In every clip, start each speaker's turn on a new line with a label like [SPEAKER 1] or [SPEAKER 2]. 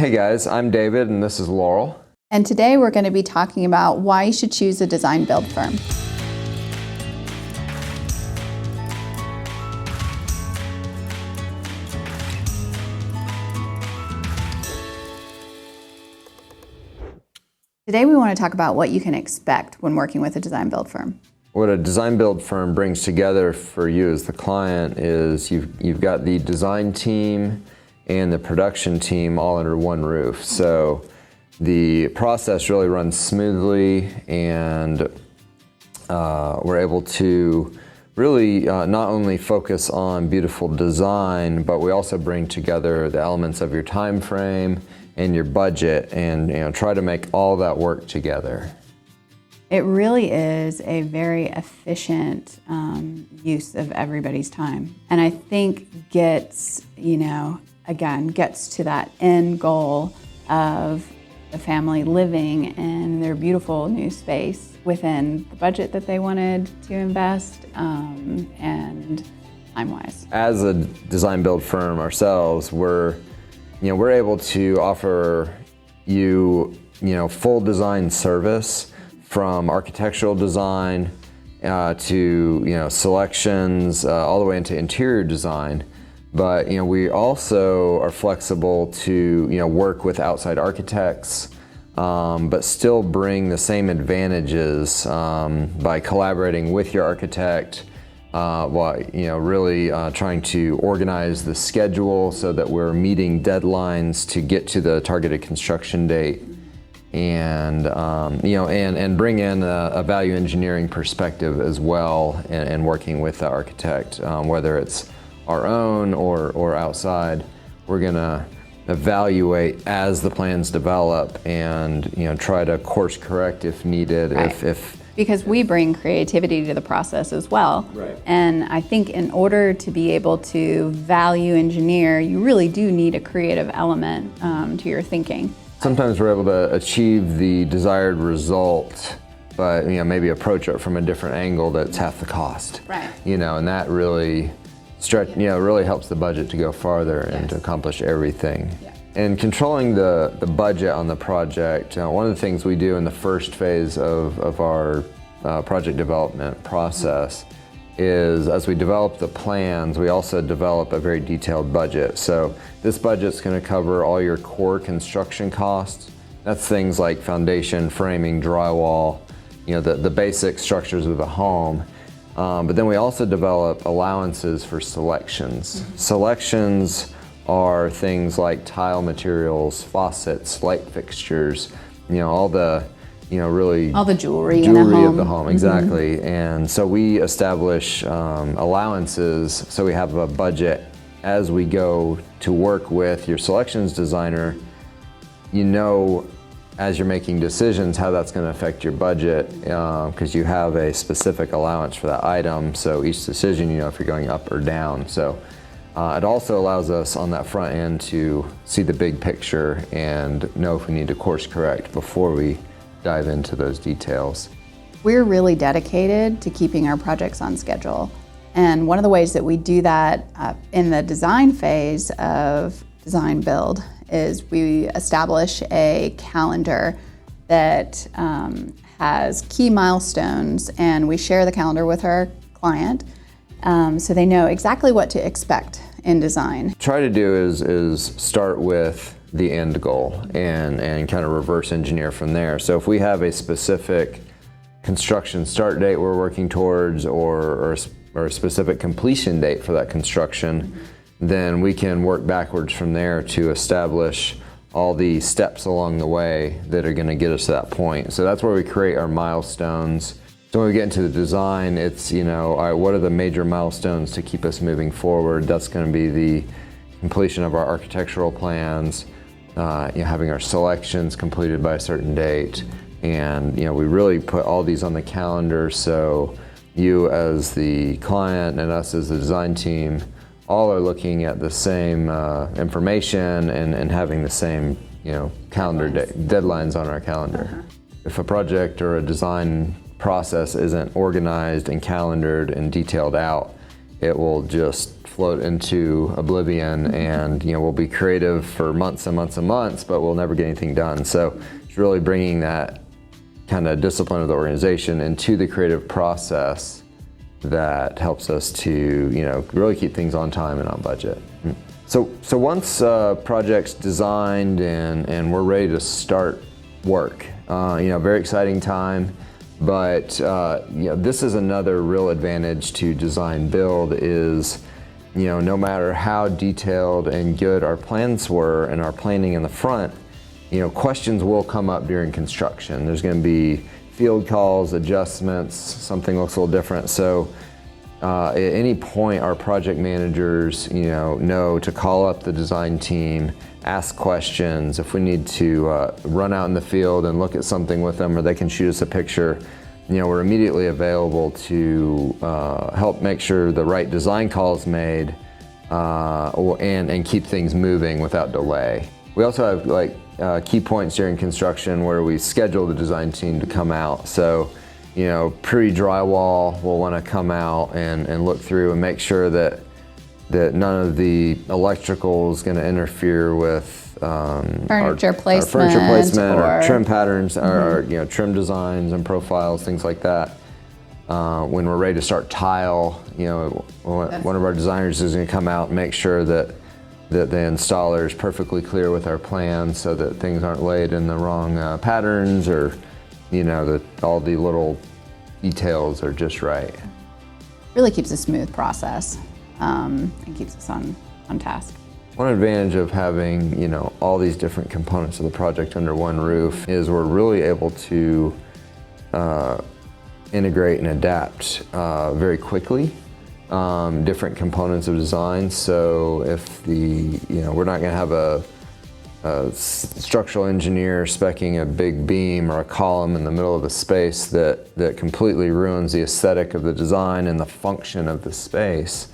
[SPEAKER 1] Hey guys, I'm David and this is Laurel.
[SPEAKER 2] And today we're going to be talking about why you should choose a design build firm. Today we want to talk about what you can expect when working with a design build firm.
[SPEAKER 1] What a design build firm brings together for you as the client is you've got the design team and the production team all under one roof. So the process really runs smoothly, and we're able to really not only focus on beautiful design, but we also bring together the elements of your time frame and your budget, and try to make all that work together.
[SPEAKER 2] It really is a very efficient use of everybody's time, and I think gets to that end goal of the family living in their beautiful new space within the budget that they wanted to invest and time-wise.
[SPEAKER 1] As a design build firm ourselves, we're able to offer you full design service, from architectural design to selections all the way into interior design. But we also are flexible to work with outside architects, but still bring the same advantages by collaborating with your architect, while really trying to organize the schedule so that we're meeting deadlines to get to the targeted construction date, and and bring in a value engineering perspective as well, and working with the architect, whether it's our own or outside. We're gonna evaluate as the plans develop and try to course correct if needed.
[SPEAKER 2] Right. Because we bring creativity to the process as well.
[SPEAKER 1] Right.
[SPEAKER 2] And I think in order to be able to value engineer, you really do need a creative element to your thinking.
[SPEAKER 1] Sometimes we're able to achieve the desired result, but maybe approach it from a different angle that's half the cost.
[SPEAKER 2] Right.
[SPEAKER 1] And that really really helps the budget to go farther and to accomplish everything.
[SPEAKER 2] Yeah.
[SPEAKER 1] And controlling the budget on the project, one of the things we do in the first phase of our project development process is, as we develop the plans, we also develop a very detailed budget. So this budget's going to cover all your core construction costs. That's things like foundation, framing, drywall, the basic structures of the home. But then we also develop allowances for selections. Mm-hmm. Selections are things like tile materials, faucets, light fixtures, all the really
[SPEAKER 2] all the jewelry
[SPEAKER 1] of the home.
[SPEAKER 2] Mm-hmm.
[SPEAKER 1] Exactly. And so we establish allowances, so we have a budget as we go to work with your selections designer. As you're making decisions, how that's going to affect your budget, because you have a specific allowance for that item. So each decision, if you're going up or down. So it also allows us on that front end to see the big picture and know if we need to course correct before we dive into those details.
[SPEAKER 2] We're really dedicated to keeping our projects on schedule. And one of the ways that we do that in the design phase of design build is we establish a calendar that has key milestones, and we share the calendar with our client so they know exactly what to expect in design.
[SPEAKER 1] Try to do is start with the end goal and kind of reverse engineer from there. So if we have a specific construction start date we're working towards, or a specific completion date for that construction, then we can work backwards from there to establish all the steps along the way that are going to get us to that point. So that's where we create our milestones. So when we get into the design, it's, all right, what are the major milestones to keep us moving forward? That's going to be the completion of our architectural plans, having our selections completed by a certain date. And, we really put all these on the calendar, so you as the client and us as the design team all are looking at the same information and having the same, calendar deadlines on our calendar. Uh-huh. If a project or a design process isn't organized and calendared and detailed out, it will just float into oblivion, and we'll be creative for months and months and months, but we'll never get anything done. So it's really bringing that kind of discipline of the organization into the creative process that helps us to really keep things on time and on budget. So once project's designed and we're ready to start work, very exciting time. But this is another real advantage to design build is, no matter how detailed and good our plans were and our planning in the front, questions will come up during construction. There's going to be field calls, adjustments, something looks a little different. So at any point, our project managers, know to call up the design team, ask questions. If we need to run out in the field and look at something with them, or they can shoot us a picture, we're immediately available to help make sure the right design call is made and keep things moving without delay. We also have key points during construction where we schedule the design team to come out. So, pre-drywall, we'll want to come out and look through and make sure that none of the electrical is going to interfere with
[SPEAKER 2] furniture placement
[SPEAKER 1] or trim patterns, or trim designs and profiles, things like that. When we're ready to start tile, one of our designers is going to come out and make sure that the installer is perfectly clear with our plans, so that things aren't laid in the wrong patterns, or that all the little details are just right.
[SPEAKER 2] Really keeps a smooth process and keeps us on task.
[SPEAKER 1] One advantage of having all these different components of the project under one roof is we're really able to integrate and adapt very quickly different components of design. So if we're not going to have a structural engineer speccing a big beam or a column in the middle of a space that completely ruins the aesthetic of the design and the function of the space.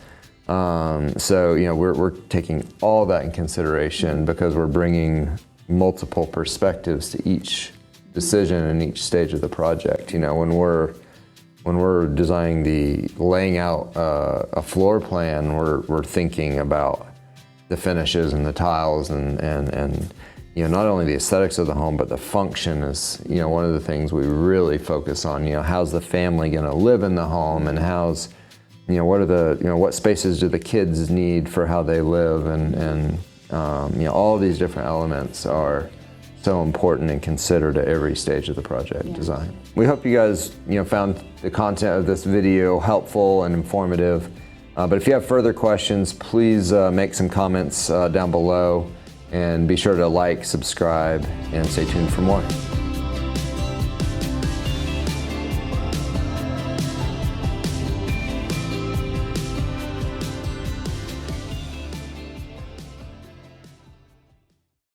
[SPEAKER 1] So we're taking all that in consideration because we're bringing multiple perspectives to each decision in each stage of the project. When we're designing laying out a floor plan, we're thinking about the finishes and the tiles and not only the aesthetics of the home, but the function is one of the things we really focus on. How's the family going to live in the home, and how's what are the what spaces do the kids need for how they live, and all these different elements are so important and considered at every stage of the project design. We hope you guys found the content of this video helpful and informative. But if you have further questions, please make some comments down below, and be sure to like, subscribe, and stay tuned for more.